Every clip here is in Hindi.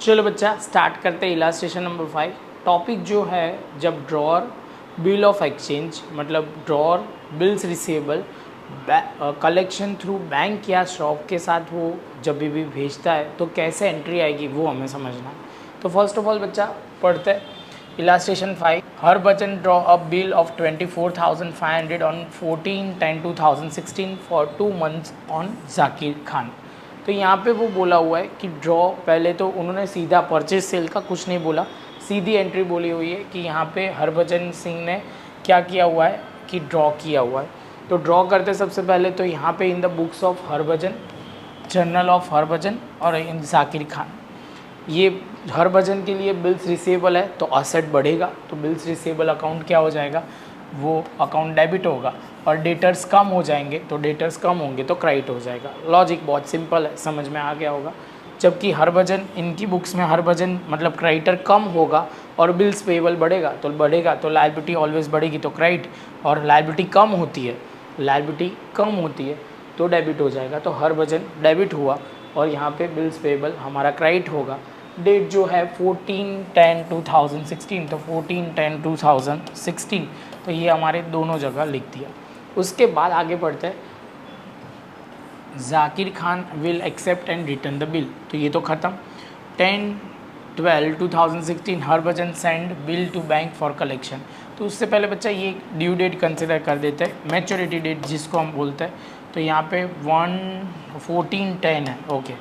चलो बच्चा स्टार्ट करते हैं इलास्ट्रेशन नंबर 5। टॉपिक जो है जब ड्रॉअर बिल ऑफ एक्सचेंज मतलब drawer bills receivable collection through bank या शॉप के साथ वो जब भी भेजता है तो कैसे एंट्री आएगी वो हमें समझना है। तो फर्स्ट ऑफ ऑल बच्चा पढ़ते हैं illustration 5। Harbhajan draw a bill of 24,500 on 14/10/2016 for 2 months on Zakir Khan. तो यहाँ पे वो बोला हुआ है कि ड्रॉ, पहले तो उन्होंने सीधा परचेज सेल का कुछ नहीं बोला, सीधी एंट्री बोली हुई है कि यहाँ पे हरभजन सिंह ने क्या किया हुआ है कि ड्रॉ किया हुआ है। तो ड्रॉ करते सबसे पहले तो यहाँ पे इन the books of Harbhajan, journal of Harbhajan और इन जाकिर खान, ये हरभजन के लिए बिल्स रिसीवेबल है तो असेट बढ़ेगा, तो बिल्स रिसीवेबल अकाउंट क्या हो जाएगा, वो अकाउंट डेबिट होगा, और डेटर्स कम हो जाएंगे तो डेटर्स कम होंगे तो क्रेडिट हो जाएगा। लॉजिक बहुत सिंपल है, समझ में आ गया होगा। जबकि हरभजन, इनकी बुक्स में हरभजन मतलब क्रेडिटर कम होगा और बिल्स पेएबल बढ़ेगा तो लायबिलिटी ऑलवेज बढ़ेगी तो क्रेडिट, और लायबिलिटी कम होती है तो डेबिट हो जाएगा। तो हरभजन डेबिट हुआ और यहाँ पे बिल्स पेएबल हमारा क्रेडिट होगा। डेट जो है 14/10/2016, तो 14/10/2016, तो ये हमारे दोनों जगह लिख दिया। उसके बाद आगे बढ़ते हैं, Zakir Khan will accept and return the bill, तो ये तो ख़त्म। 10/12/2016 Harbhajan send bill to bank for collection. तो उससे पहले बच्चा ये ड्यू डेट कंसिडर कर देते हैं, मैच्योरिटी डेट जिसको हम बोलते हैं। तो यहाँ पे 14/10 है, ओके,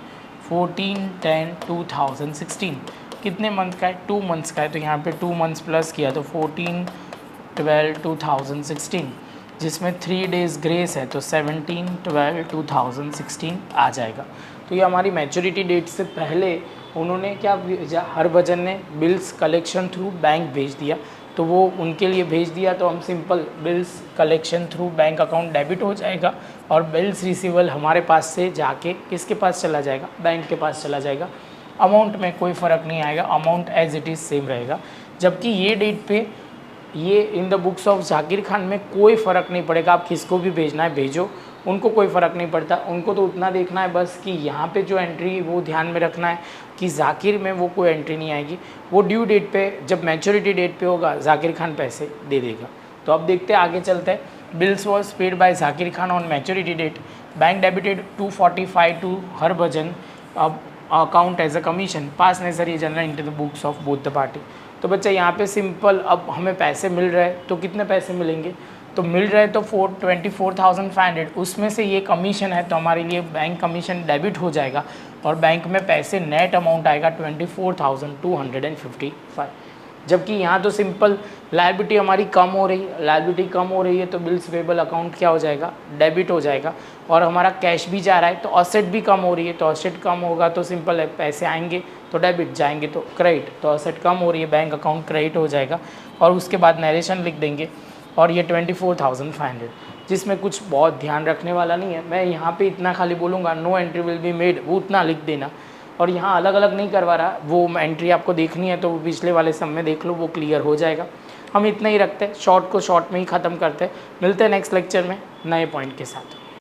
14/10/2016 कितने मंथ का है, 2 months का है, तो यहाँ पे 2 months प्लस किया तो 14/12/2016, जिसमें 3 days ग्रेस है तो 17/12/2016 आ जाएगा। तो ये हमारी मैच्योरिटी डेट से पहले उन्होंने क्या भेजा, हरभजन ने बिल्स कलेक्शन थ्रू बैंक भेज दिया, तो वो उनके लिए भेज दिया तो हम simple bills collection through bank account debit हो जाएगा और बिल्स रिसीवेबल हमारे पास से जाके किसके पास चला जाएगा, बैंक के पास चला जाएगा। अमाउंट में कोई फ़र्क नहीं आएगा, amount as it is same रहेगा। जबकि ये डेट पे ये in the books of Zakir Khan में कोई फ़र्क नहीं पड़ेगा, आप किसको भी भेजना है भेजो, उनको कोई फ़र्क नहीं पड़ता। उनको तो उतना देखना है बस कि यहाँ पे जो एंट्री वो ध्यान में रखना है कि जाकिर में वो कोई एंट्री नहीं आएगी, वो ड्यू डेट पे जब मैच्योरिटी डेट पे होगा जाकिर खान पैसे दे देगा। तो अब देखते हैं, आगे चलते हैं। Bills was paid by Zakir Khan on maturity date, bank debited 245 to Harbhajan account as a commission, pass necessary journal into the books of both the party. तो बच्चा यहाँ पे सिंपल, अब हमें पैसे मिल रहे हैं तो कितने पैसे मिलेंगे, तो मिल रहे हैं तो 24,500, उसमें से ये कमीशन है तो हमारे लिए बैंक कमीशन डेबिट हो जाएगा और बैंक में पैसे नेट अमाउंट आएगा 24,255। जबकि यहाँ तो सिंपल लायबिलिटी हमारी कम हो रही है तो बिल्स पेएबल अकाउंट क्या हो जाएगा, डेबिट हो जाएगा, और हमारा कैश भी जा रहा है तो असेट भी कम हो रही है, तो असेट कम होगा तो सिंपल है, पैसे आएंगे तो डेबिट, जाएंगे तो क्रेडिट, तो असेट कम हो रही है, बैंक अकाउंट क्रेडिट हो जाएगा। और उसके बाद नरेशन लिख देंगे, और ये 24,500, जिसमें कुछ बहुत ध्यान रखने वाला नहीं है। मैं यहाँ पे इतना खाली बोलूँगा, no entry will be made, वो उतना लिख देना, और यहाँ अलग अलग नहीं करवा रहा, वो एंट्री आपको देखनी है तो वो पिछले वाले सब में देख लो, वो क्लियर हो जाएगा। हम इतना ही रखते हैं, शॉर्ट को शॉर्ट में ही ख़त्म करते हैं। मिलते हैं नेक्स्ट लेक्चर में नए पॉइंट के साथ।